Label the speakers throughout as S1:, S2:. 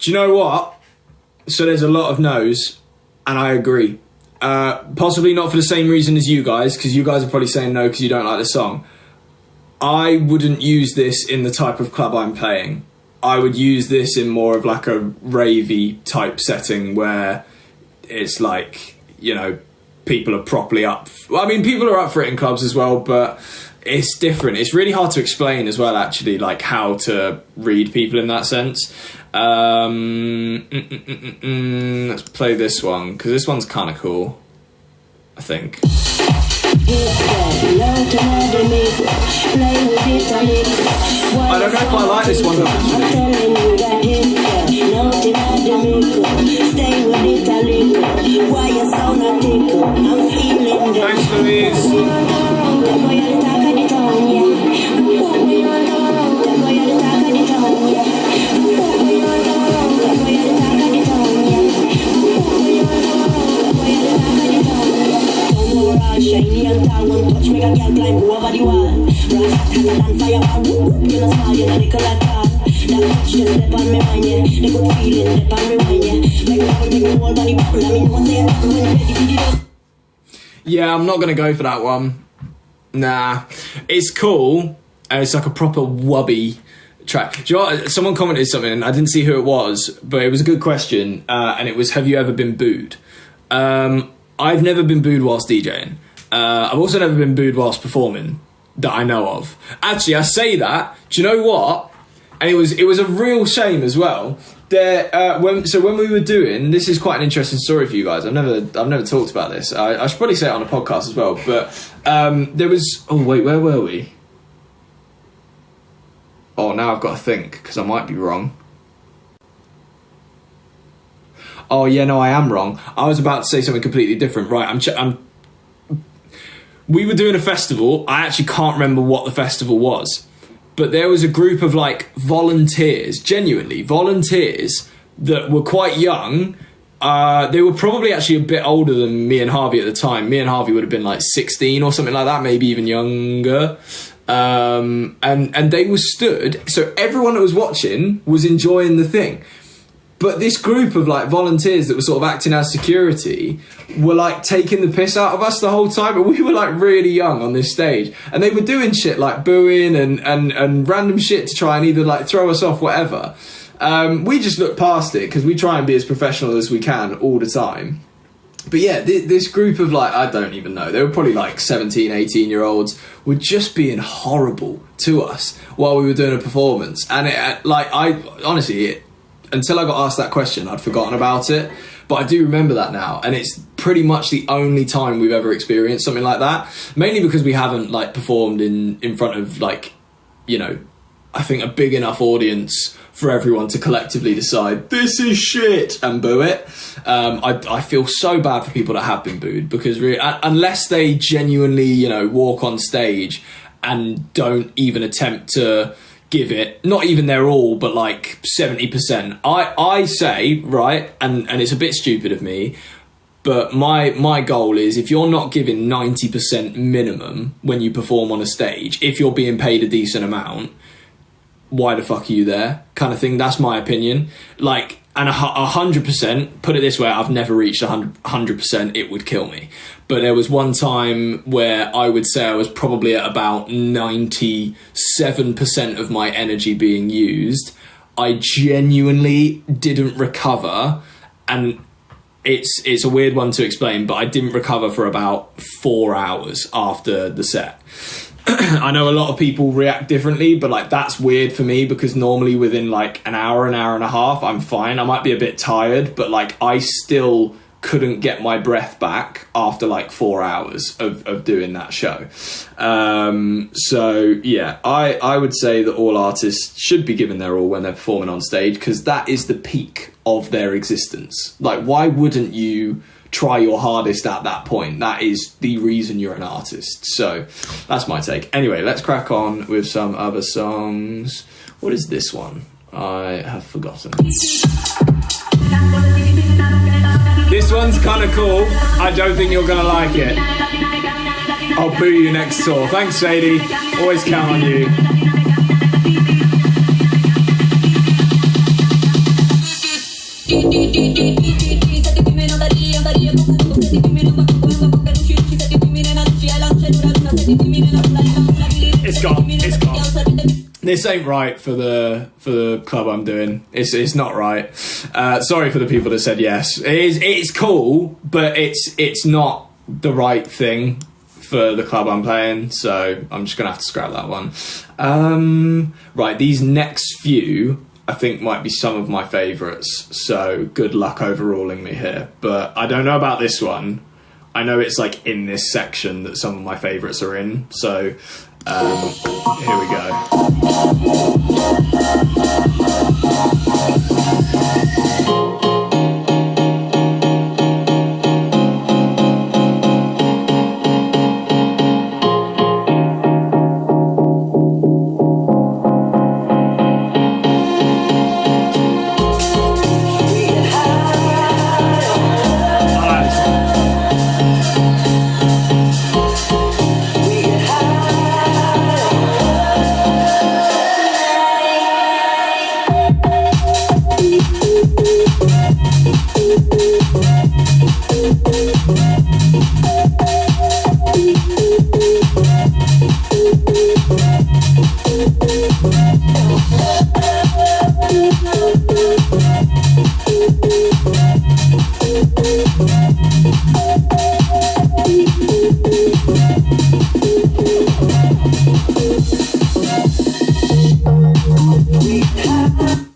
S1: Do you know what? So there's a lot of no's, and I agree. Possibly not for the same reason as you guys, because you guys are probably saying no because you don't like the song. I wouldn't use this in the type of club I'm playing. I would use this in more of like a ravey type setting where it's like, you know, people are properly up. Well, I mean, people are up for it in clubs as well, but it's different. It's really hard to explain as well, actually, like how to read people in that sense. Let's play this one, because this one's kind of cool, I think. I don't know if I like this one though, actually. Thanks, Louise. Shiny and tall, one touch make a girl climb over the wall. Rat than fireball, you know smile, you know they call at all. That touch just step on me mind, yeah. The good feeling, step on me mind, yeah. Make me whole body bubble, I mean, once they are when ready for the Yeah, I'm not gonna go for that one. Nah, it's cool, and it's like a proper wubby track. Do you know what? Someone commented something, and I didn't see who it was, but it was a good question, and it was, have you ever been booed? I've never been booed whilst DJing. I've also never been booed whilst performing, that I know of. Actually, I say that, do you know what? And it was a real shame as well. When we were doing, this is quite an interesting story for you guys. I've never talked about this. I should probably say it on a podcast as well. But there was, oh wait, where were we? Oh, now I've got to think, because I might be wrong. Oh yeah, no, I am wrong. I was about to say something completely different. Right, we were doing a festival. I actually can't remember what the festival was, but there was a group of like volunteers, genuinely volunteers, that were quite young. They were probably actually a bit older than me and Harvey at the time. Me and Harvey would have been like 16 or something like that, maybe even younger. And they were stood, so everyone that was watching was enjoying the thing. But this group of like volunteers that were sort of acting as security were like taking the piss out of us the whole time, and we were like really young on this stage, and they were doing shit like booing and random shit to try and either like throw us off, whatever. We just looked past it because we try and be as professional as we can all the time. But yeah, this group of like, I don't even know, they were probably like 17, 18-year-olds, were just being horrible to us while we were doing a performance. And until I got asked that question, I'd forgotten about it. But I do remember that now. And it's pretty much the only time we've ever experienced something like that. Mainly because we haven't like performed in front of like, you know, I think a big enough audience for everyone to collectively decide, this is shit, and boo it. I feel so bad for people that have been booed, because really, unless they genuinely, you know, walk on stage and don't even attempt to give it, not even their all, but like 70%. I say, right, and it's a bit stupid of me, but my goal is, if you're not giving 90% minimum when you perform on a stage, if you're being paid a decent amount, why the fuck are you there, kind of thing. That's my opinion. Like, and 100%, put it this way, I've never reached 100%, it would kill me. But there was one time where I would say I was probably at about 97% of my energy being used. I genuinely didn't recover, and it's a weird one to explain, but I didn't recover for about 4 hours after the set. I know a lot of people react differently, but like that's weird for me, because normally within like an hour and a half, I'm fine. I might be a bit tired, but like I still couldn't get my breath back after like 4 hours of doing that show. So yeah, I would say that all artists should be given their all when they're performing on stage, because that is the peak of their existence. Like, why wouldn't you try your hardest at that point? That is the reason you're an artist. So that's my take. Anyway, let's crack on with some other songs. What is this one? I have forgotten. This one's kind of cool. I don't think you're gonna like it. I'll boo you next tour. Thanks, Sadie. Always count on you. It's gone. It's gone. This ain't right for the club I'm doing. It's not right. Sorry for the people that said yes. It's cool, but it's not the right thing for the club I'm playing. So I'm just gonna have to scrap that one. Right, these next few I think might be some of my favourites. So good luck overruling me here. But I don't know about this one. I know it's like in this section that some of my favourites are in. So here we go.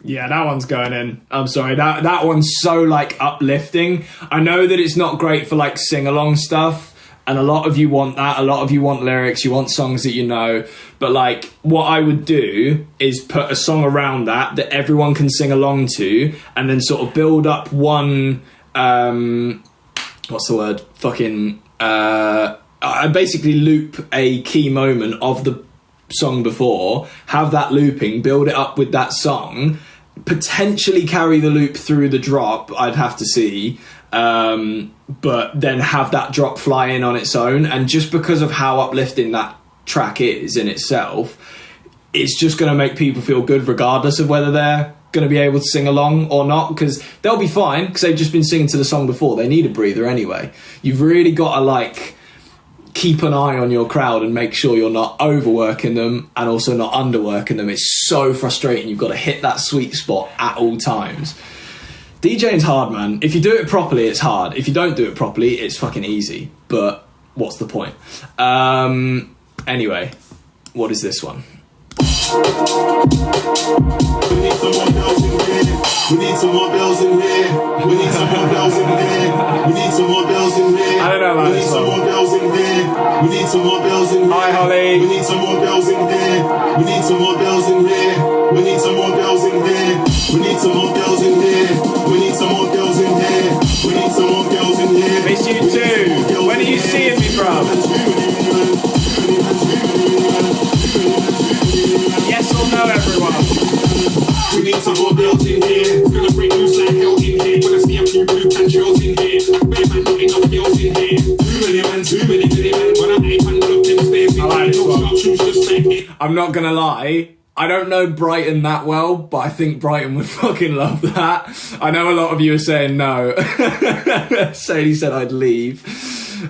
S1: Yeah, that one's going in. I'm sorry, that one's so like uplifting. I know that it's not great for like sing-along stuff, and a lot of you want that. A lot of you want lyrics, you want songs that you know. But like, what I would do is put a song around that everyone can sing along to, and then sort of build up one, what's the word? I basically loop a key moment of the song before, have that looping, build it up with that song, potentially carry the loop through the drop, I'd have to see, but then have that drop fly in on its own. And just because of how uplifting that track is in itself, it's just going to make people feel good regardless of whether they're going to be able to sing along or not, because they'll be fine because they've just been singing to the song before. They need a breather anyway. You've really got to like keep an eye on your crowd and make sure you're not overworking them and also not underworking them. It's so frustrating. You've got to hit that sweet spot at all times. DJing's hard, man. If you do it properly, it's hard. If you don't do it properly, it's fucking easy. But what's the point? Anyway, what is this one?
S2: We need some more bells in here. We need some more bells in here. We need some more bells in here.
S1: I don't know about this one.
S2: We need some more bells in here. We need some more bells in here.
S1: Hi, Holly.
S2: We need some more bells in here. We need some more bells in here. We need some more bells in here. We need some more bells in here. We need some more bells in here. We need some more bells in here.
S1: Miss you too. When are you seeing me, bruv? Yes or no, everyone?
S2: We need some more bells in here. It's gonna bring loose like hell in here. When I see a few blue controls in here. Where man, not enough girls in here. Too many man, too many man. When I'm 800 of them stairs,
S1: I like this one.
S2: just like it.
S1: I'm not gonna lie, I don't know Brighton that well, but I think Brighton would fucking love that. I know a lot of you are saying no. Sadie said I'd leave.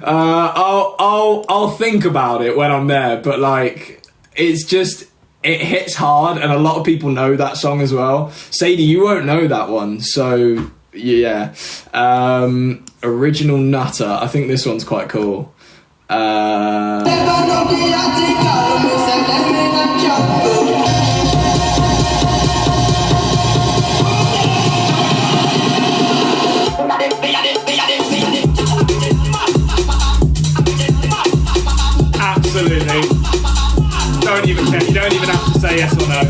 S1: I'll think about it when I'm there, but like, it's just, it hits hard, and a lot of people know that song as well. Sadie, you won't know that one, so yeah. Original Nutter, I think this one's quite cool. Absolutely. Don't even care. You don't even have to say yes or no.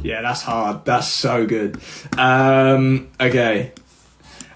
S1: Yeah, that's hard. That's so good. Okay.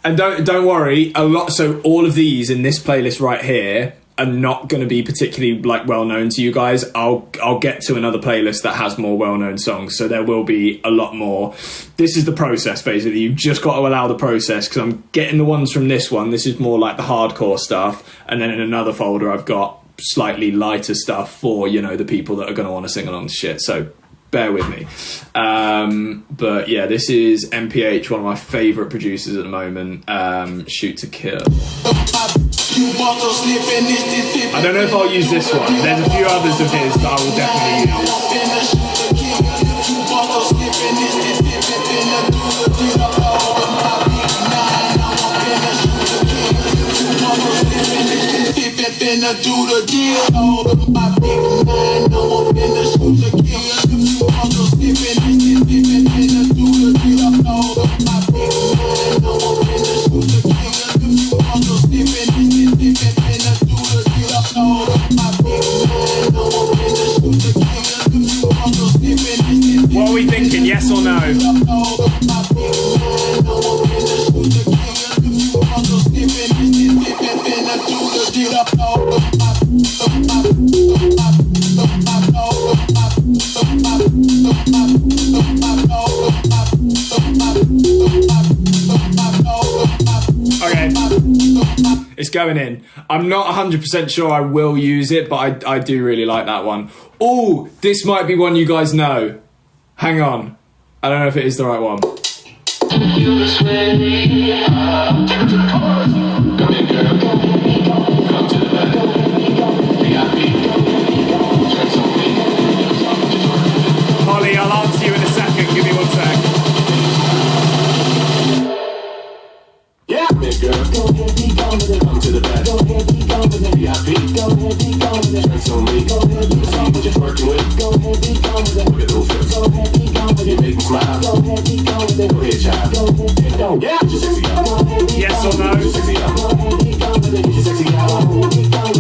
S1: And don't worry, a lot. So all of these in this playlist right here are not going to be particularly like well known to you guys, I'll get to another playlist that has more well known songs. So there will be a lot more. This is the process, basically. You've just got to allow the process, because I'm getting the ones from this one. This is more like the hardcore stuff, and then in another folder I've got slightly lighter stuff for, you know, the people that are going to want to sing along to shit. So bear with me. But yeah, this is MPH, one of my favourite producers at the moment. Shoot to Kill. I don't know if I'll use this one. There's a few others of his that I will definitely use. What are we thinking, yes or no? Okay, it's going in. I'm not 100% sure I will use it, but I do really like that one. Oh, this might be one you guys know. Hang on. I don't know if it is the right one. Holly, I'll answer you in a second. Give me 1 sec.
S2: Yeah, big girl. Come to the back. VIP. Drinks on me. See what you're twerking with. Look at those hips. You make me smile. Go ahead, child. Yeah, get your sexy out.
S1: Yes or no?
S2: Get your sexy out. Get your sexy out.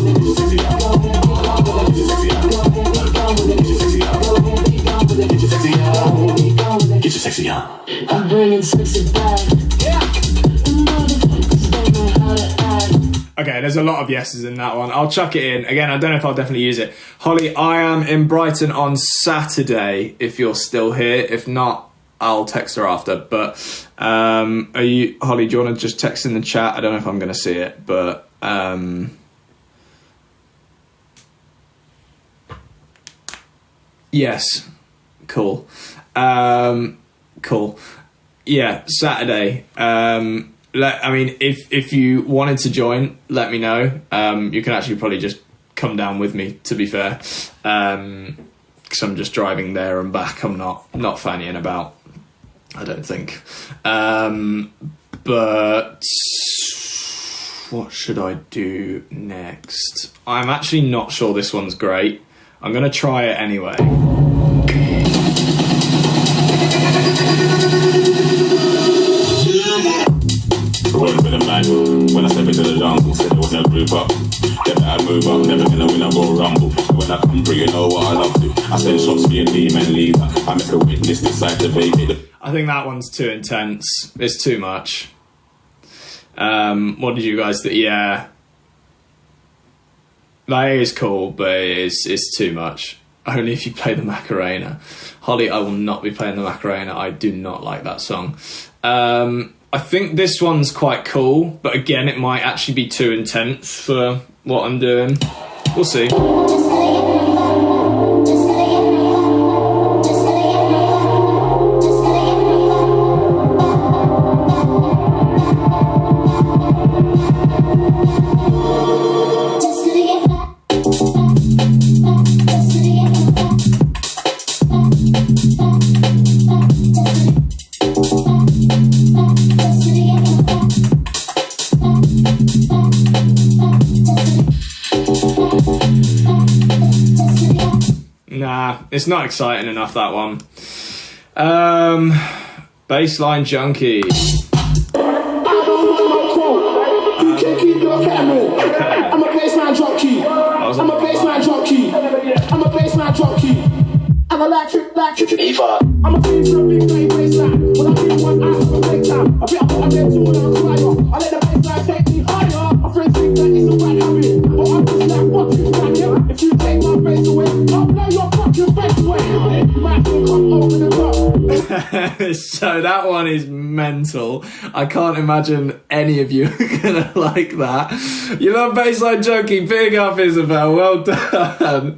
S2: Get your sexy out. Get your sexy out. Get your sexy out. Get your sexy out. Get your sexy out.
S3: I'm bringing sexy back.
S1: Okay, there's a lot of yeses in that one. I'll chuck it in. Again, I don't know if I'll definitely use it. Holly, I am in Brighton on Saturday, if you're still here. If not, I'll text her after. But are you, Holly, do you want to just text in the chat? I don't know if I'm going to see it, but yes. Cool. Cool. Yeah, Saturday. I mean, if you wanted to join, let me know. You can actually probably just come down with me, to be fair, because I'm just driving there and back. I'm not fannying about, I don't think. But what should I do next? I'm actually not sure this one's great. I'm going to try it anyway.
S2: Wait for the man. When I step into the jungle, said there was no group up. They better move up, never gonna win a Royal Rumble. When I come through, you know what I love to. I send shots for your team and leave. I make a witness decide to vacate.
S1: I think that one's too intense. It's too much. What did you guys think? Yeah. That is cool, but it's too much. Only if you play the Macarena. Holly, I will not be playing the Macarena. I do not like that song. I think this one's quite cool, but again, it might actually be too intense for what I'm doing. We'll see. Nah, it's not exciting enough, that one. Baseline Junkie.
S4: You can keep your camera. I'm a baseline junkie. I'm a baseline junkie. I'm a baseline junkie. I'm a electric. I'm a big baseline. When I get one, I have a big time. I bet I'm there too when I'm a crier. I let the baseline take me higher. My friends think that it's a bad habit, but I'm just
S1: So that one is mental. I can't imagine any of you are gonna like that. You love Baseline Junkie, big up Isabel, well done.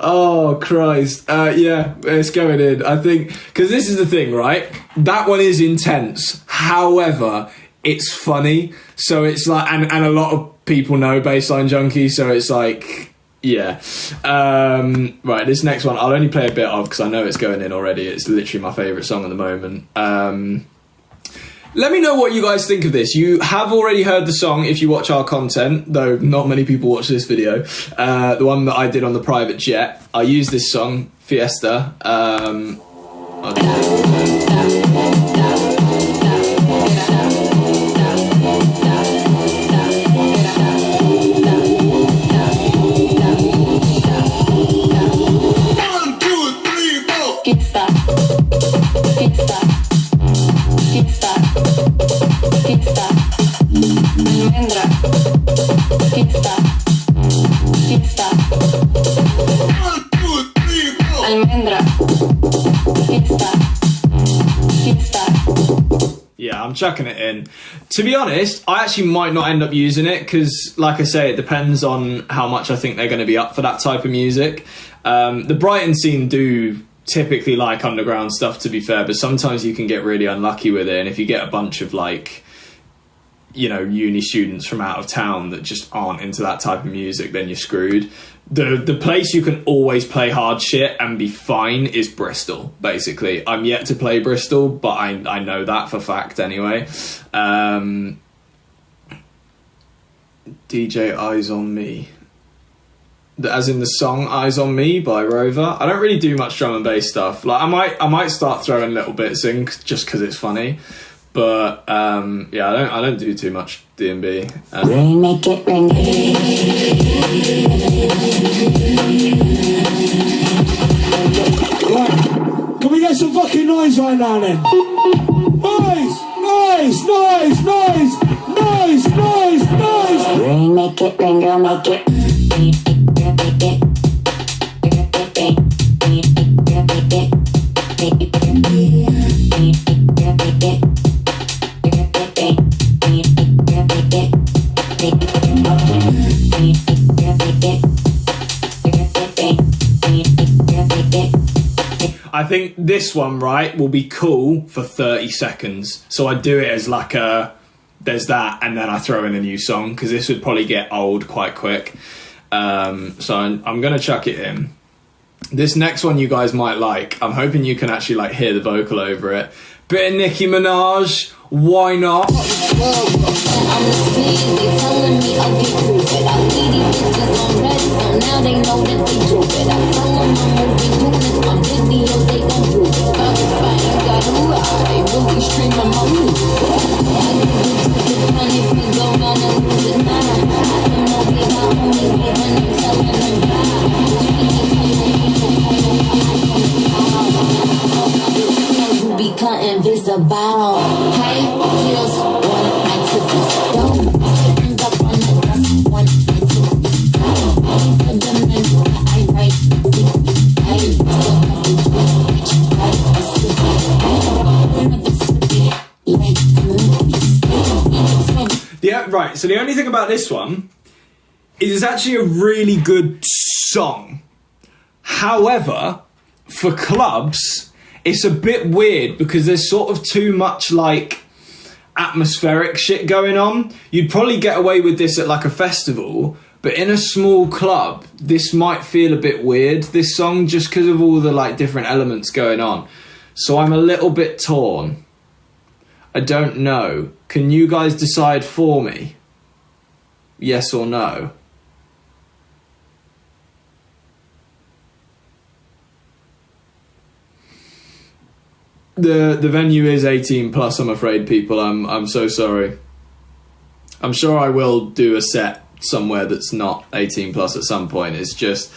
S1: Oh Christ. Yeah, it's going in. I think, because this is the thing, right? That one is intense. However, it's funny. So it's like, and a lot of people know Baseline Junkie, so it's like, yeah. Right, this next one I'll only play a bit of because I know it's going in already. It's literally my favourite song at the moment. Let me know what you guys think of this. You have already heard the song if you watch our content, though not many people watch this video. The one that I did on the private jet. I used this song, Fiesta. Yeah, I'm chucking it in. To be honest, I actually might not end up using it because, like I say, it depends on how much I think they're going to be up for that type of music. The Brighton scene do typically like underground stuff, to be fair, but sometimes you can get really unlucky with it, and if you get a bunch of, like, you know, uni students from out of town that just aren't into that type of music, then you're screwed. The place you can always play hard shit and be fine is Bristol, basically. I'm yet to play Bristol, but I know that for fact anyway. DJ Eyes on Me. As in the song Eyes on Me by Rover. I don't really do much drum and bass stuff. Like, I might start throwing little bits in just because it's funny. But yeah, I don't do too much D&B.
S3: Make it ring.
S4: Right, can we get some fucking noise right now then? Noise! Noise! Noise! Noise! Noise! Noise! Noise!
S3: Ring, make it ring, girl, make it.
S1: I think this one, right, will be cool for 30 seconds. So I do it as like a, there's that, and then I throw in a new song, because this would probably get old quite quick. So I'm going to chuck it in. This next one you guys might like. I'm hoping you can actually like hear the vocal over it. Bit of Nicki Minaj, why not?
S3: Invisible. Hey, heels, one, I took this dope. Stand up on the desk, one, I took this I write,
S1: Yeah, right, so the only thing about this one is it's actually a really good song. However, for clubs, it's a bit weird because there's sort of too much like atmospheric shit going on. You'd probably get away with this at like a festival, but in a small club, this might feel a bit weird, this song, just because of all the like different elements going on. So I'm a little bit torn. I don't know. Can you guys decide for me? Yes or no? The venue is 18 plus, I'm afraid, people. I'm so sorry. I'm sure I will do a set somewhere that's not 18 plus at some point. It's just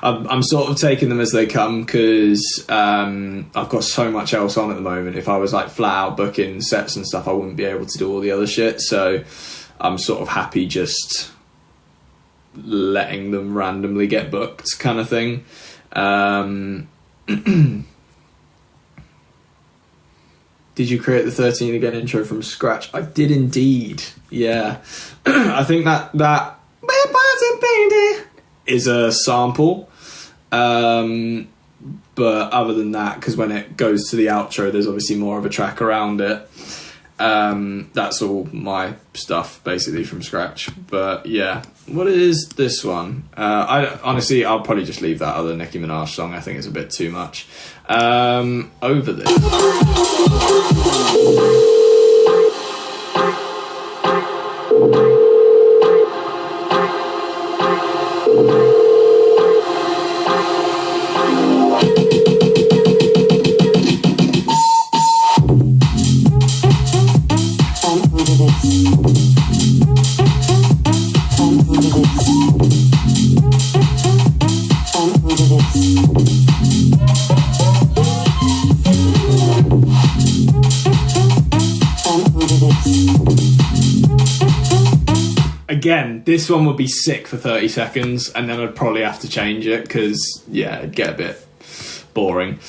S1: I'm sort of taking them as they come because I've got so much else on at the moment. If I was like flat out booking sets and stuff, I wouldn't be able to do all the other shit. So I'm sort of happy just letting them randomly get booked kind of thing. Did you create the 13 Again intro from scratch? I did indeed. Yeah. I think that is a sample. But other than that, because when it goes to the outro, there's obviously more of a track around it. That's all my stuff, basically, from scratch. But yeah, what is this one? Honestly, I'll probably just leave that other Nicki Minaj song. I think it's a bit too much. Over this. Again, this one would be sick for 30 seconds, and then I'd probably have to change it because, yeah, it'd get a bit boring.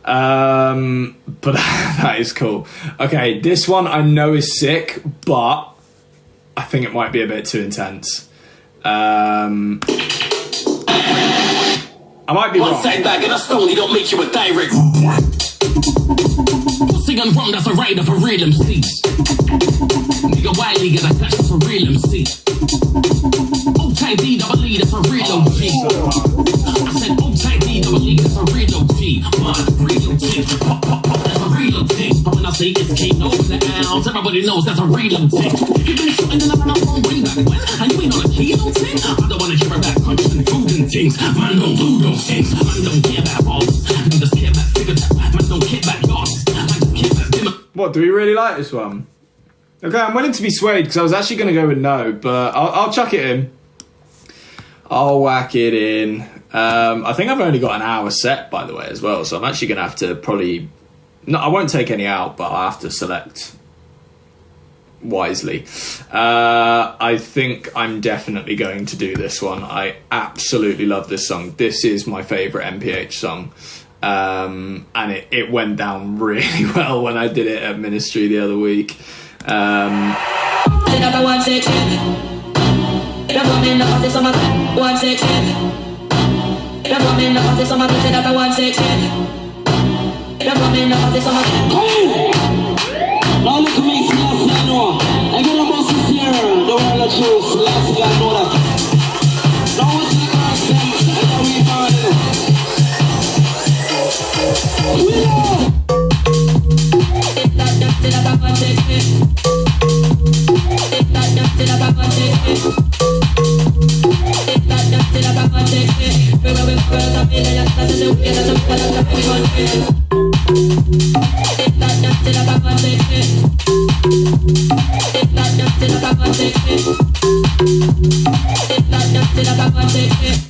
S1: But that is cool. Okay, this one I know is sick, but I think it might be a bit too intense. I might be wrong.
S5: One side bag and a stone, don't make you a direct. Pussy and rum, that's a rider for real MC. Nigga Wiley get a clash, that's a real MC. Old-time D-double-E, that's a real OG. I said old-time D-double-E, that's a real OG. Man, real OG. Pop, pop, pop, that's a real OG. But when I say it's King over the ounce, everybody knows that's a real OG. If you been shooting, then I'm on a phone way back when. And you ain't on a kilo thing. I don't wanna hear about crunches and food and things. Man don't do those things. Man don't care about balls. Man just care about figures. Man don't care about yards. Man just care about dimmer.
S1: What, do we really like this one? Okay, I'm willing to be swayed because I was actually going to go with no, but I'll chuck it in. I'll whack it in. I think I've only got an hour set, by the way, as well, so I'm actually going to have to probably... No, I won't take any out, but I'll have to select wisely. I think I'm definitely going to do this one. I absolutely love this song. This is my favourite MPH song. And it went down really well when I did it at Ministry the other week.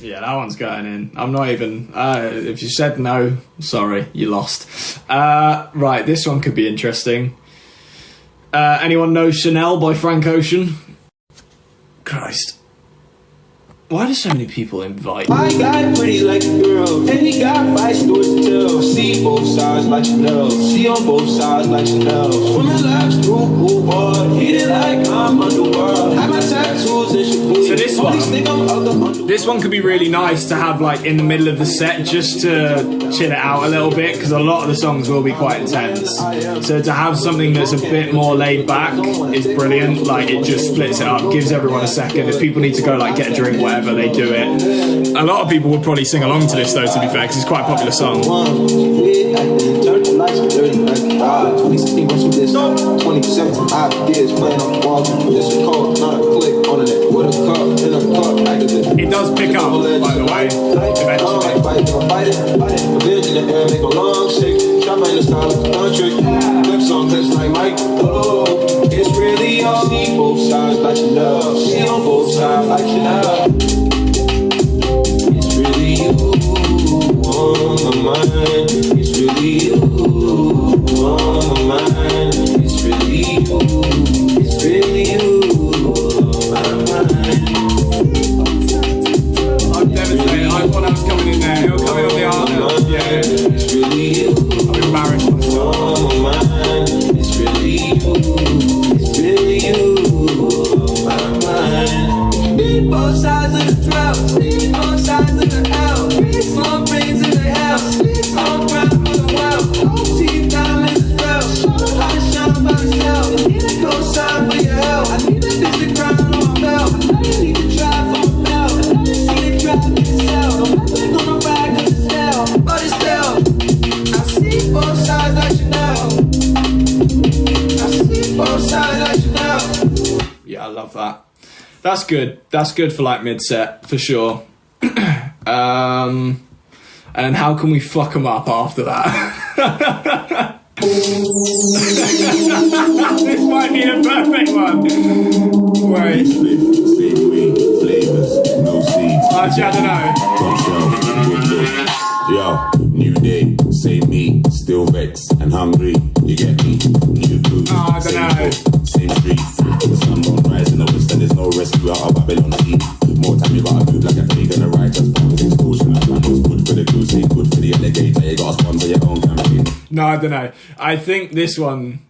S1: Yeah, that one's going in. I'm not even... if you said no, sorry, you lost. Right, this one could be interesting. Anyone know Chanel by Frank Ocean? Christ. Why do so many people invite?
S6: I got pretty like a girl, and he got 5 stories to tell. See both sides like Chanel, see on both sides like Chanel. Swimming laps through pool bar, eating like I'm underworld. Have my tattoos and shit.
S1: So this one could be really nice to have like in the middle of the set just to chill it out a little bit because a lot of the songs will be quite intense. So to have something that's a bit more laid back is brilliant. Like it just splits it up, gives everyone a second. If people need to go like get a drink, whatever, they do it. A lot of people would probably sing along to this though, to be fair, because it's quite a popular song.
S6: 20% ideas playing on the wall. Just a call, not a click on it. With a cup in a cup.
S1: It does pick up, by the way, eventually.
S6: Vision in the air, make a long shake. Shop in the style of the country. Clips on clips like Mike. Oh, it's really all. See both sides like you know. See on both sides like you know. It's really you on my mind. It's really you on my mind. It's really you. It's really you on my mind.
S1: I'm devastated. I thought I was coming in there. You're coming on the art now. Yeah.
S6: It's really you.
S1: I'm embarrassed myself.
S6: On my mind.
S1: That's good. That's good for like mid-set, for sure. And how can we fuck them up after that? This might be the perfect one. Wait.
S2: Same way, flavors, no seeds.
S1: Actually, I don't know.
S2: Yo, new day, same me, still vexed and hungry. You get me? New boots,
S1: I don't know.
S2: Same streets. The sun won't rise in the west and there's no rescue out of Babylon sea. More time you gotta move like a pagan and righteous. Pump extortion like that was good for the goose, ain't good for the alligator. You gotta sponsor your own campaign.
S1: No, I don't know. I think this one...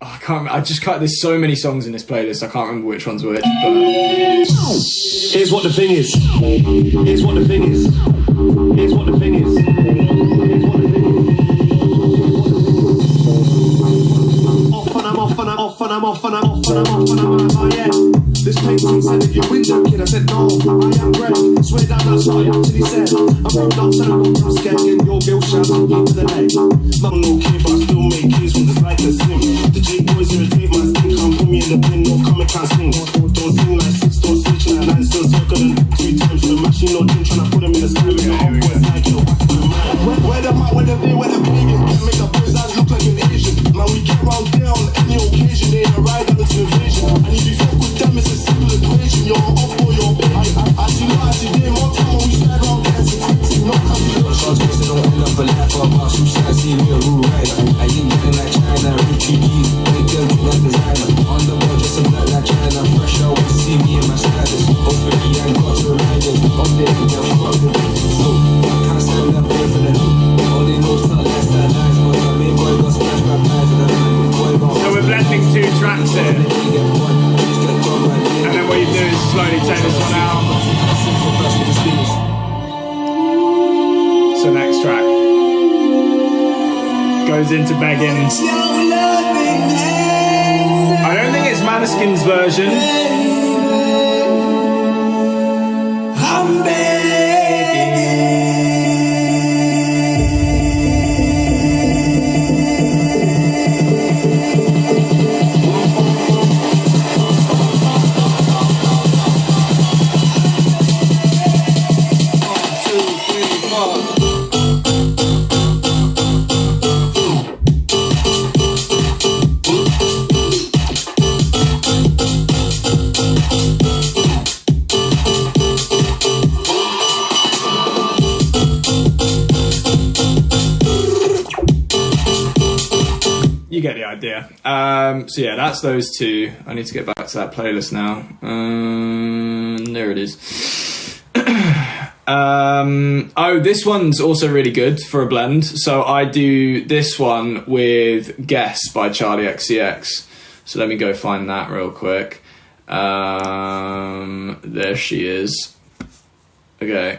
S1: I can't remember. I just can't... There's so many songs in this playlist, I can't remember which one's which, but...
S6: Here's what the thing is. Here's what the thing is. Here's what the thing is. Here's what the thing is. Off and I'm off, oh yeah. This painting said that you're window kid. I said no, I am Greg. Swear down that's what I actually said. I'm from downtown, I'm from getting your bill shout out for the day. Not no kid, but I still make kids with this like a slim. The J boys irritate my skin, can't put me in the bin, no come and can't sing. Don't sing like 6, don't switch like 9, still circle them 3 times with a machine, no din, trying to put them in the sky with your own boys like you're whack with a man. Where the mat, where the day, where the pagan, can make the boys eyes look like an Asian. Man, we get round there on any occasion, they ain't a ride out to invasion. And if you fuck with them, it's a simple equation, you're up or you're big. I see no, I see day, more time when we slide round there, it's a quick no calculation. They don't end up a life for a boss, who should I see me a rule rider? I ain't getting like China, refugees, make them do like designer. On the board, just a black like China, fresh out to see me in my status. Hopefully I ain't got to remind them, up there, yeah, fuck them. So, I can't stand up there for them. All they know is not less than nice, but I mean, boy, got smashed by pies, and I'm boy,
S1: So we're blending 2 tracks here. And then what you do is slowly take this one out. So next track goes into begging. I don't think it's Maneskin's version. I'm You get the idea. So yeah, that's those 2. I need to get back to that playlist now. There it is. Oh, this one's also really good for a blend. So I do this one with Guess by Charlie XCX. So let me go find that real quick. There she is. Okay.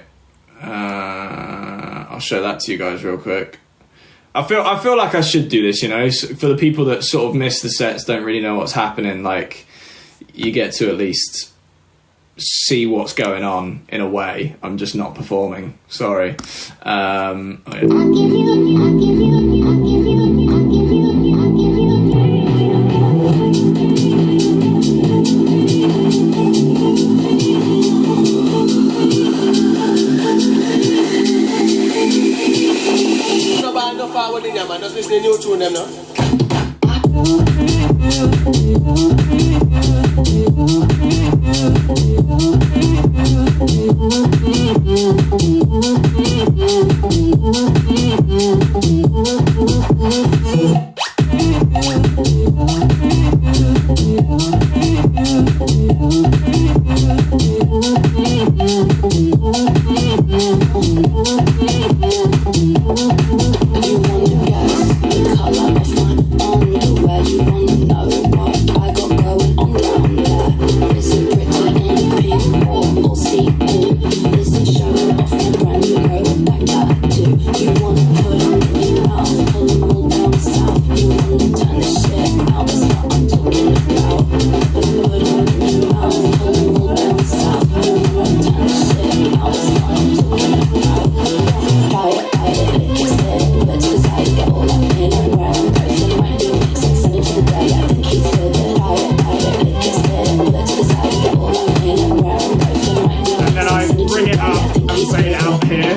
S1: I'll show that to you guys real quick. I feel like I should do this, you know, for the people that sort of miss the sets, don't really know what's happening. Like, you get to at least see what's going on in a way. I'm just not performing. Sorry. Oh yeah.
S6: Man, just listen to new tune them now.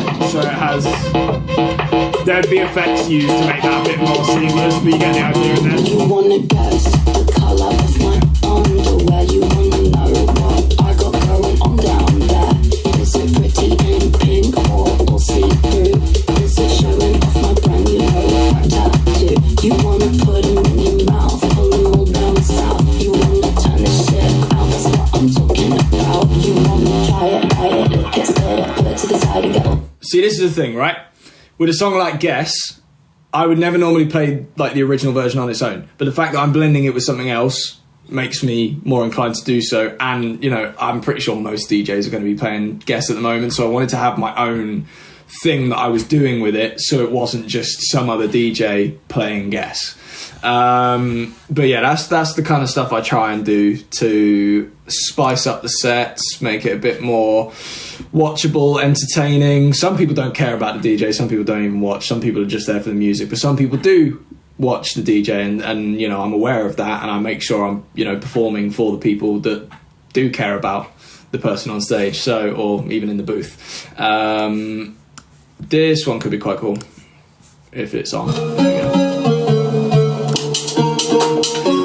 S7: it, so it has. There'd be effects used to make that a bit more seamless, but you get the idea in there.
S3: You wanna guess the colour of my underwear? You wanna know what I got going on down there? Is it pretty in pink or see-through? Is it showing off my brand new tattoo? You wanna put them in your mouth, pull them all down south. You wanna turn this shit out, that's what I'm talking about. You wanna try it, look it, split it, put it to the side and go.
S1: See, this is the thing, right? With a song like Guess, I would never normally play like the original version on its own, but the fact that I'm blending it with something else makes me more inclined to do so. And, you know, I'm pretty sure most DJs are going to be playing Guess at the moment, so I wanted to have my own thing that I was doing with it, so it wasn't just some other DJ playing Guess. But yeah, that's the kind of stuff I try and do to spice up the sets, make it a bit more watchable, entertaining. Some people don't care about the DJ, some people don't even watch, some people are just there for the music, but some people do watch the DJ, and you know, I'm aware of that, and I make sure I'm, you know, performing for the people that do care about the person on stage, so, or even in the booth. This one could be quite cool if it's on. There we go.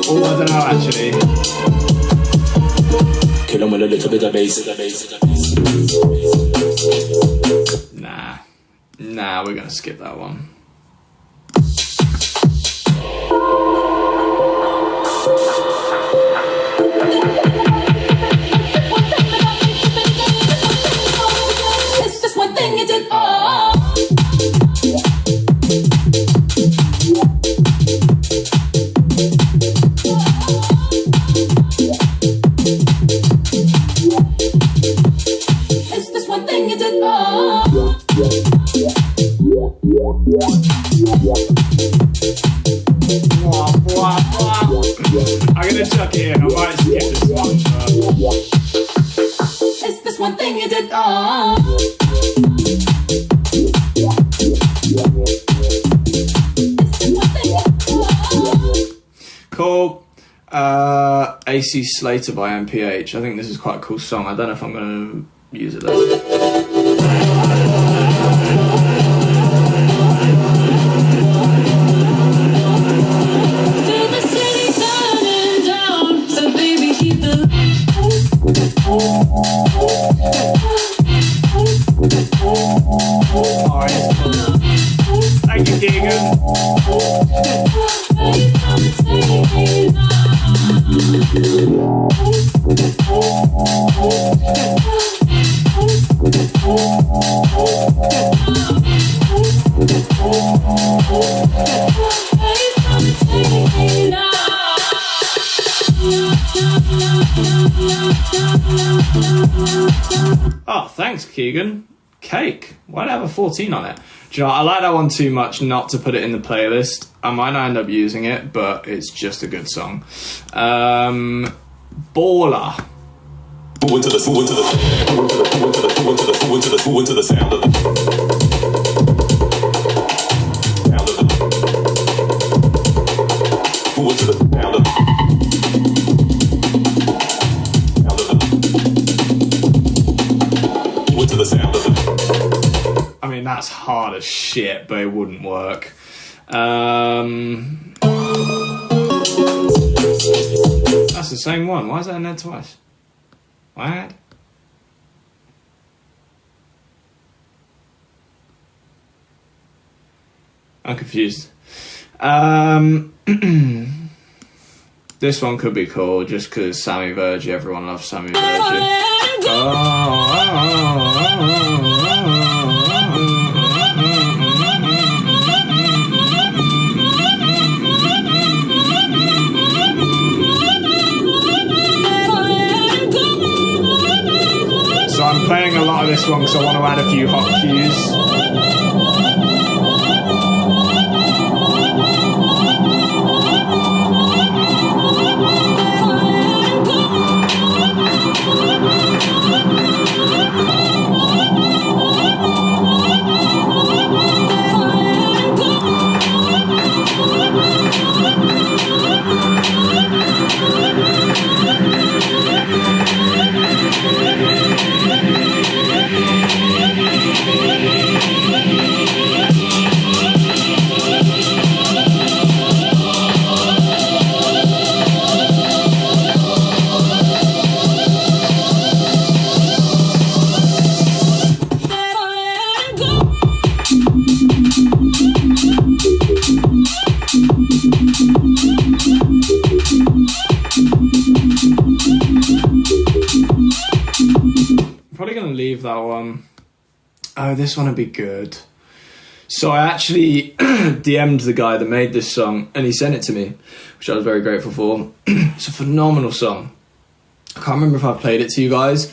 S1: Oh, I don't know actually.
S2: Kill 'em with a little bit of bass.
S1: Nah, we're gonna skip that one.
S3: It's just one thing you did. It's just one thing you did.
S1: I'm gonna chuck it in. I might skip this one.
S3: It's this one thing you did.
S1: Cool. AC Slater by MPH. I think this is quite a cool song. I don't know if I'm gonna use it though. Thank you, Keegan. Oh, thanks, Keegan. Cake. Why'd I have a 14 on it? Do you know what? I like that one too much not to put it in the playlist. I might not end up using it, but it's just a good song. Baller.
S2: Into the sound of the
S1: I mean, that's hard as shit, but it wouldn't work. That's the same one. Why is that in there twice? What? I'm confused. This one could be cool just because Sammy Vergy, everyone loves Sammy Vergy. So I'm playing a lot of this one because I want to add a few hot cues. that one. Oh, this one would be good. So I actually DM'd the guy that made this song, and he sent it to me, which I was very grateful for. It's a phenomenal song. I can't remember if I've played it to you guys.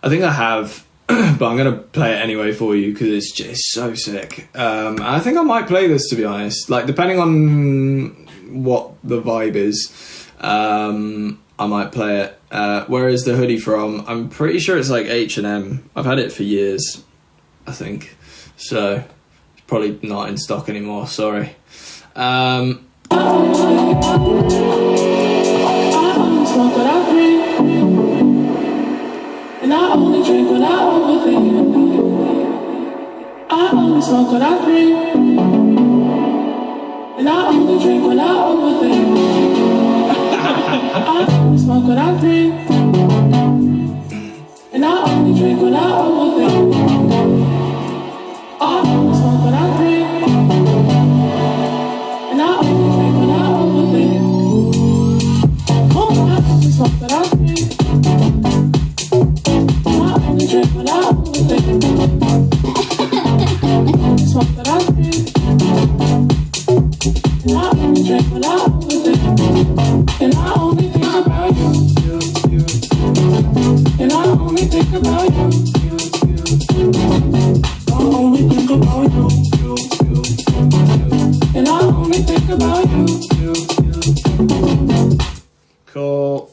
S1: I think I have, but I'm going to play it anyway for you because it's just so sick. I think I might play this, to be honest. Like, depending on what the vibe is, I might play it. Where is the hoodie from? I'm pretty sure it's like H&M. I've had it for years, I think. So, it's probably not in stock anymore, sorry.
S4: And I only drink when I overthink. I only smoke when I drink. And I only drink when I overthink. I only smoke when I drink. And I only drink when I overthink. I only smoke when I drink. And I only drink when I overthink. I only smoke when I drink. Drink when I overthink. Smoke that I drink. And I only drink when I overthink. And I only think about you. And I only think about you. I only think about you. And I only think about you.
S1: Cool.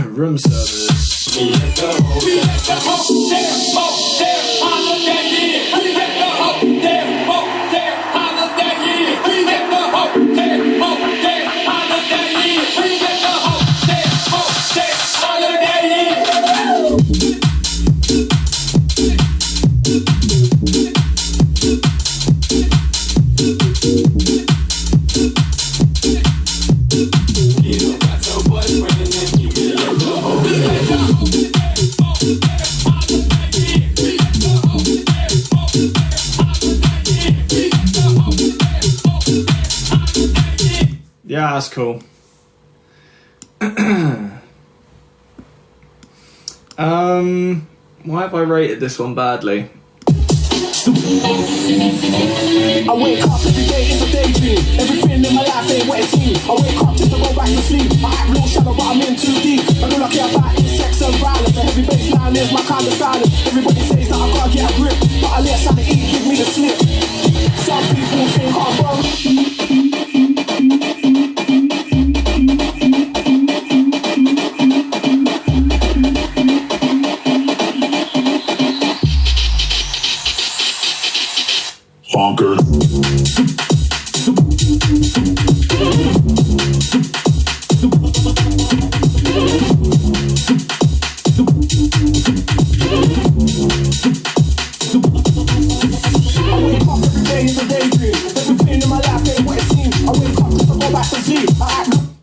S1: Room service.
S2: We let the whole there, holiday, yeah. We let the whole there, holiday, yeah. We let the whole there, holiday, yeah. We let the whole there, holiday, yeah. You got your boyfriend and you let the whole
S1: Yeah, that's cool. Why have I rated this one badly?
S4: I wake up every day, it's a daydream. Everything in my life ain't what it seems. I wake up just to go back to sleep. I act real shallow, but I'm in too deep. And all I care about is sex and violence. A heavy baseline is my kind of silence. Everybody says that I can't get a grip, but I let sanity give me the slip. Some people think I'm wrong.
S2: Bonker.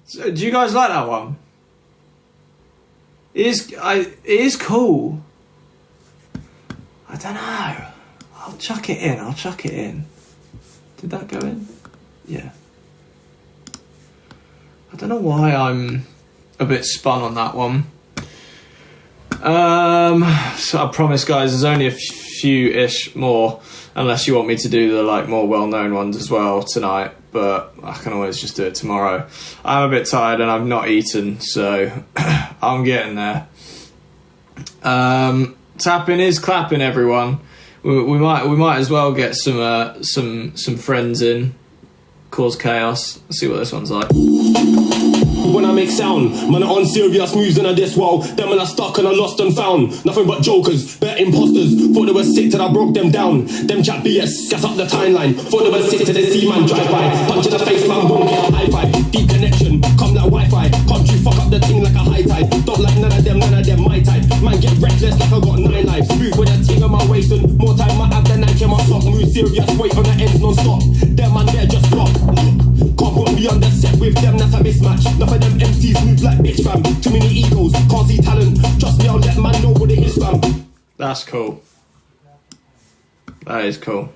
S1: So, do you guys like that one? It is cool. I don't know. I'll chuck it in. Did that go in? Yeah. I don't know why I'm a bit spun on that one. So I promise, guys, there's only a few-ish more, unless you want me to do the like more well-known ones as well tonight, but I can always just do it tomorrow. I'm a bit tired and I've not eaten, so I'm getting there. Tapping is clapping, everyone. We might as well get some friends in, cause chaos. Let's see what this one's like.
S8: When I make sound, man, I'm on serious moves and I this wow. Them when I stuck and I lost and found. Nothing but jokers, better imposters. Thought they were sick till I broke them down. Them chat BS, gas up the timeline. Thought they were sick till they see man drive by. Punch in the face, man, won't get a high five. Deep connection, come like Wi-Fi. Can't you fuck up the thing like a high tide. Don't like none of them, my type. Man get reckless like I got 9 lives. Move with a ting on my waist and more time I have than I can my sock. Move serious, wait on the ends non-stop. Them man there just block. Can't put me on the set with them, that's a mismatch. Enough of them MCs move like bitch fam. Too many egos, can't see talent. Trust me, I'll let man know what it is fam.
S1: That's cool. That is cool.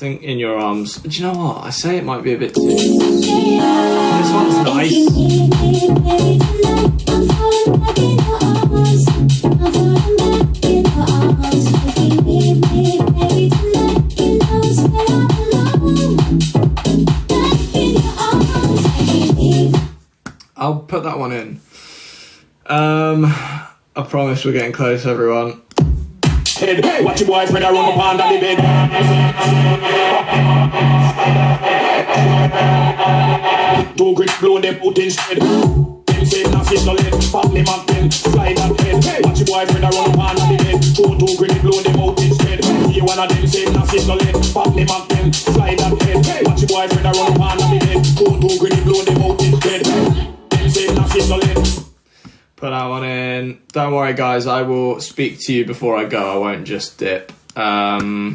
S1: think In Your Arms. Do you know what? I say it might be a bit too... This one's nice. I'll put that one in. I promise we're getting close, everyone.
S6: Hey, watch your boyfriend run up under the bed. Two grits blow them out instead. Them say nothing no let pop them up then slide that head. Watch your boyfriend run up under the bed. Two grits blow them out instead. You one of them say nothing no let pop them up then slide that head. Watch your boyfriend run up under the bed. Two grits blow them out instead. Them say nothing no let.
S1: Put that one in. Don't worry, guys. I will speak to you before I go. I won't just dip. Nah.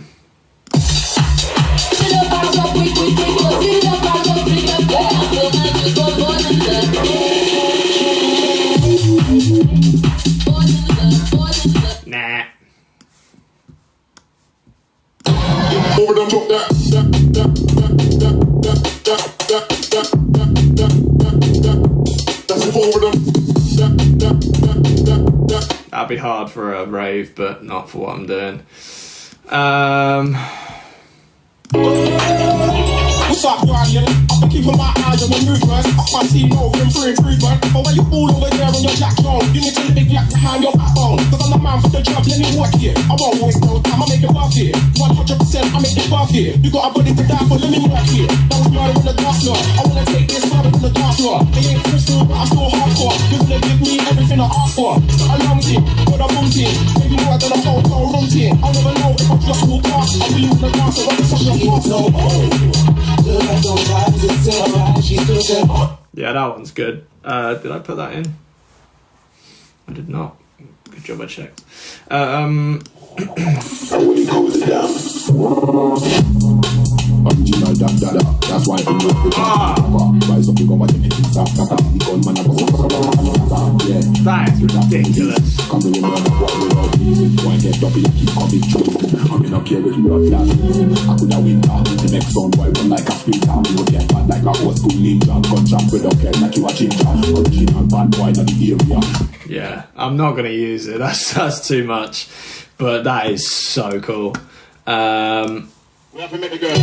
S2: Over them, drop that. That's it, over them.
S1: That'd be hard for a rave, but not for what I'm doing.
S4: What's up, Guardian? I've been keeping my eyes on the movement. I can't see no room for improvement. But when you all over there on your jack zone, you need to the big black behind your backbone. Cause I'm the man for the job, let me work here. I won't waste no time, I make it worth here. 100% I make it worth here. You got a body to die for, let me work here. That was murder in the dark floor. I wanna take this further in the dark floor. It ain't crystal, but I'm still hardcore. You're gonna give me everything I ask for. A long team, but a boom team. Maybe more than a hotel room team. I'll never know if I just walk past. I'll be in the dance, so I can suck your parts.
S1: Yeah, that one's good. Did I put that in? I did not. Good job, I checked.
S2: Original that's why I'm buy something go watch it stop the gunman I go yeah
S1: that is ridiculous.
S2: Come to remember what we all need. Why get up and keep coming true. I'm in a care with blood last season. I could have winter. The next song boy run like a sprinter. We would get bad like a old school ninja. Contract with a care like you a ginger. Original bad boy in the area.
S1: Yeah, I'm not gonna use it. That's too much. But that is so cool.
S2: We have to make it good.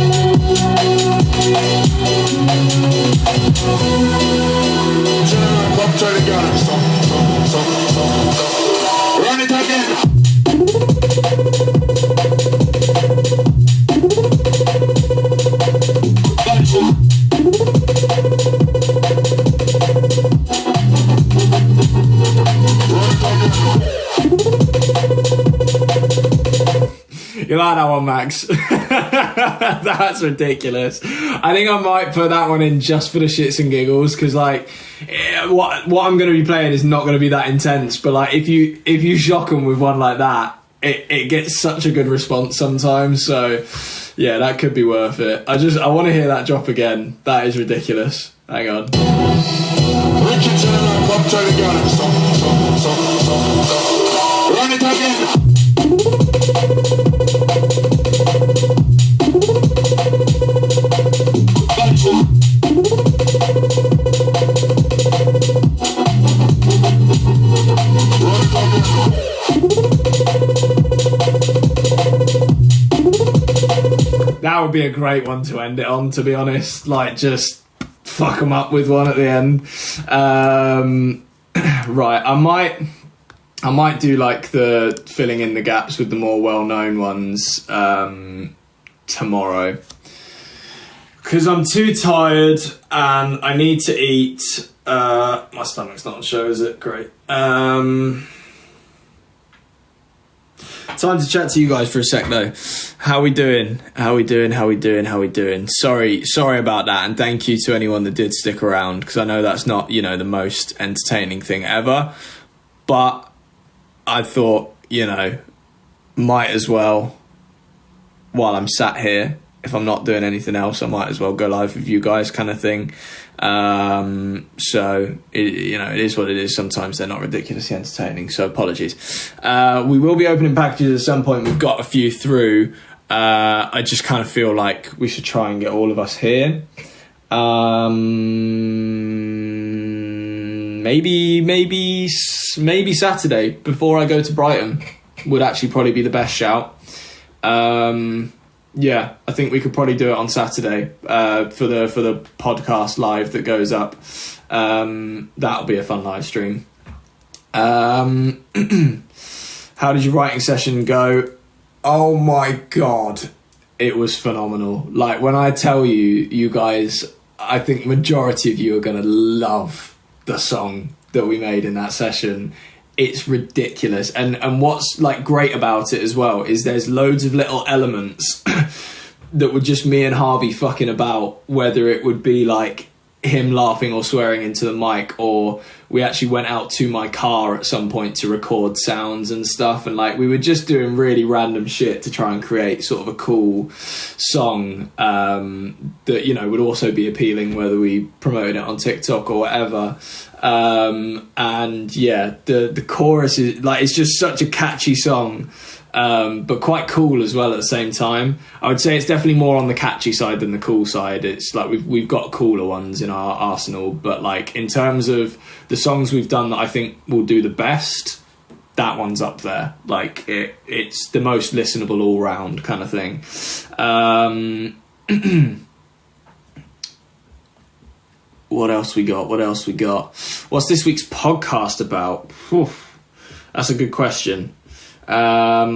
S2: Come try to get it. Run it again.
S1: You like that one, Max? That's ridiculous. I think I might put that one in just for the shits and giggles, because like what I'm going to be playing is not going to be that intense. But like if you shock them with one like that, it gets such a good response sometimes. So yeah, that could be worth it. I want to hear that drop again. That is ridiculous. Hang on.
S2: Run it again.
S1: That would be a great one to end it on, to be honest. Like, just fuck them up with one at the end. Right, I might do like the filling in the gaps with the more well-known ones tomorrow, because I'm too tired and I need to eat. My stomach's not on show, is it? Great. Time to chat to you guys for a sec though. How we doing? Sorry about that, and thank you to anyone that did stick around, because I know that's not, you know, the most entertaining thing ever, but I thought, you know, might as well, while I'm sat here, if I'm not doing anything else, I might as well go live with you guys, kind of thing. So it is what it is. Sometimes they're not ridiculously entertaining, so apologies. We will be opening packages at some point. We've got a few through. I just kind of feel like we should try and get all of us here. Maybe Saturday before I go to Brighton would actually probably be the best shout. Yeah, I think we could probably do it on Saturday for the podcast live that goes up. That'll be a fun live stream. How did your writing session go? Oh my god, it was phenomenal. Like, when I tell you guys, I think majority of you are going to love the song that we made in that session. It's ridiculous. And what's like great about it as well is there's loads of little elements that were just me and Harvey fucking about, whether it would be like him laughing or swearing into the mic, or we actually went out to my car at some point to record sounds and stuff, and like we were just doing really random shit to try and create sort of a cool song that, you know, would also be appealing whether we promoted it on TikTok or whatever. And yeah, the chorus is like, it's just such a catchy song, but quite cool as well at the same time. I would say it's definitely more on the catchy side than the cool side. It's like we've got cooler ones in our arsenal, but like in terms of the songs we've done that I think will do the best, that one's up there. Like it's the most listenable all round kind of thing. What else we got? What's this week's podcast about? Whew, that's a good question. I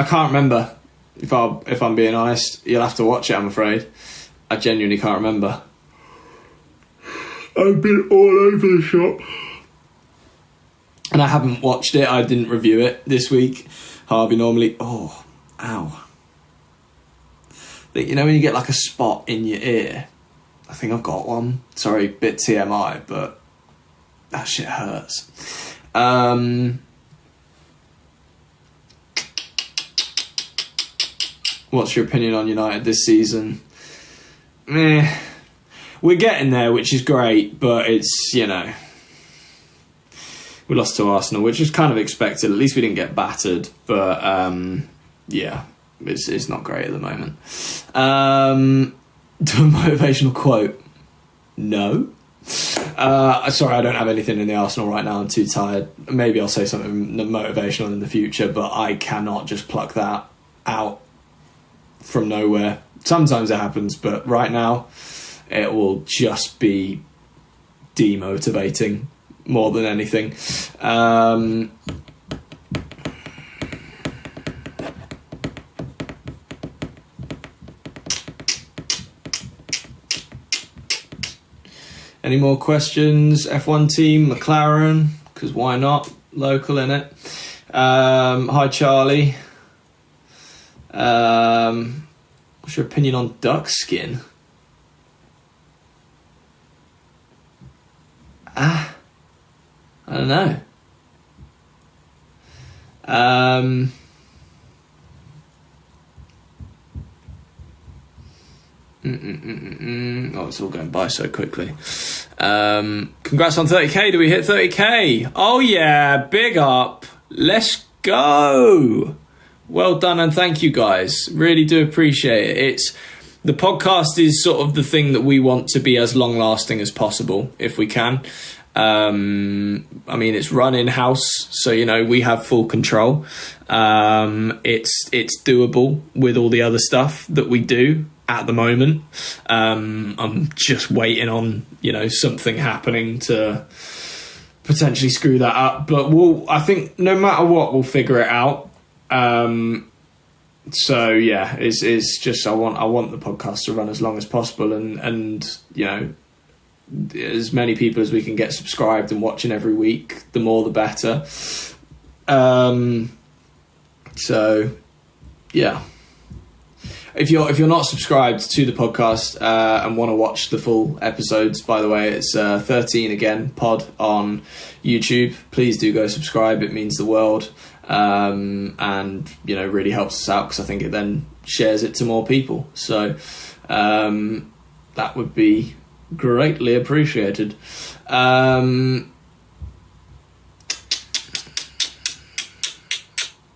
S1: can't remember. If I'm being honest, you'll have to watch it, I'm afraid. I genuinely can't remember. I've been all over the shop, and I haven't watched it. I didn't review it this week. Harvey normally. Oh, ow. You know when you get like a spot in your ear? I think I've got one. Sorry, bit TMI, but that shit hurts. What's your opinion on United this season? We're getting there, which is great, but it's, you know, we lost to Arsenal, which was kind of expected. At least we didn't get battered, but yeah. It's not great at the moment. Do a motivational quote? No. Sorry, I don't have anything in the arsenal right now. I'm too tired. Maybe I'll say something motivational in the future, but I cannot just pluck that out from nowhere. Sometimes it happens, but right now it will just be demotivating more than anything. Any more questions? F1 team, McLaren, because why not? Local, innit? Hi, Charlie. What's your opinion on duck skin? I don't know. Oh, it's all going by so quickly. Congrats on 30k. Do we hit 30k? Oh yeah, big up. Let's go. Well done, and thank you guys. Really do appreciate it. The podcast is sort of the thing that we want to be as long lasting as possible, if we can. I mean, it's run in-house, so, you know, we have full control. It's doable with all the other stuff that we do at the moment. I'm just waiting on, you know, something happening to potentially screw that up, but I think no matter what, we'll figure it out. So yeah, it's just I want the podcast to run as long as possible, and you know, as many people as we can get subscribed and watching every week, the more the better. So yeah, if you're not subscribed to the podcast and want to watch the full episodes, by the way, it's 13 again pod on YouTube. Please do go subscribe. It means the world, and you know, really helps us out, because I think it then shares it to more people. So that would be greatly appreciated.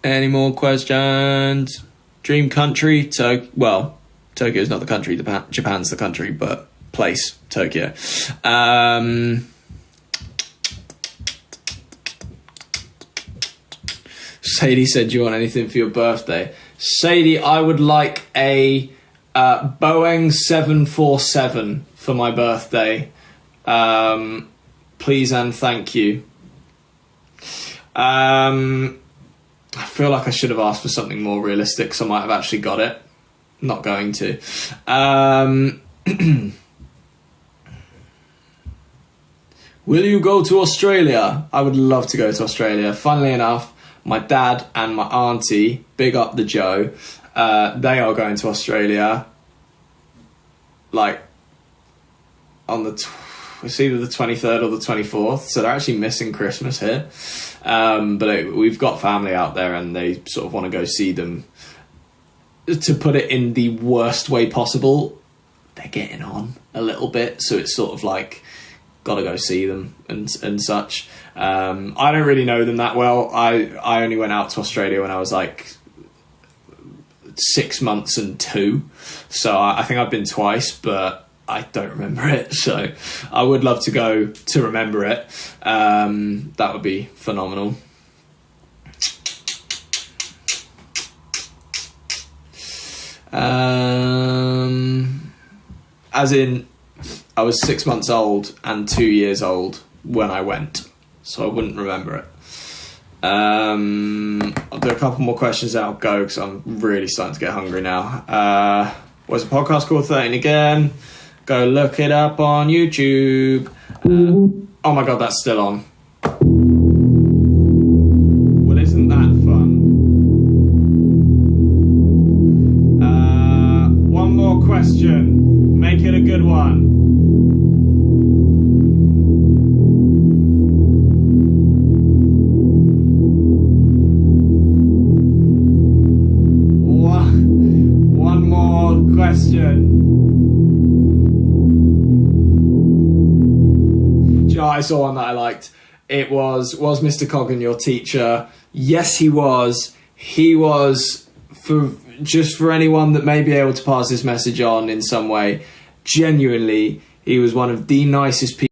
S1: Any more questions? Dream country? Well, Tokyo is not the country. Japan's the country, but place, Tokyo. Sadie said, do you want anything for your birthday? Sadie, I would like a Boeing 747 for my birthday. Please and thank you. I feel like I should have asked for something more realistic, so I might have actually got it. Not going to. Will you go to Australia? I would love to go to Australia. Funnily enough, my dad and my auntie, big up the Joe, they are going to Australia, like, on it's either the 23rd or the 24th, so they're actually missing Christmas here. But we've got family out there and they sort of want to go see them. To put it in the worst way possible, they're getting on a little bit, so it's sort of like, gotta go see them and such. I don't really know them that well. I only went out to Australia when I was like 6 months and 2, so I think I've been twice, but I don't remember it, so I would love to go to remember it. That would be phenomenal. As in, I was 6 months old and 2 years old when I went, so I wouldn't remember it. I'll do a couple more questions and I'll go because I'm really starting to get hungry now. Was a podcast called 13 again? Go look it up on YouTube. Oh my god, that's still on. Well, isn't that fun? One more question. Make it a good one. One more question. Do you know, I saw one that I liked. It was Mr. Coggan your teacher? Yes, he was. He was, for anyone that may be able to pass this message on in some way, genuinely, he was one of the nicest people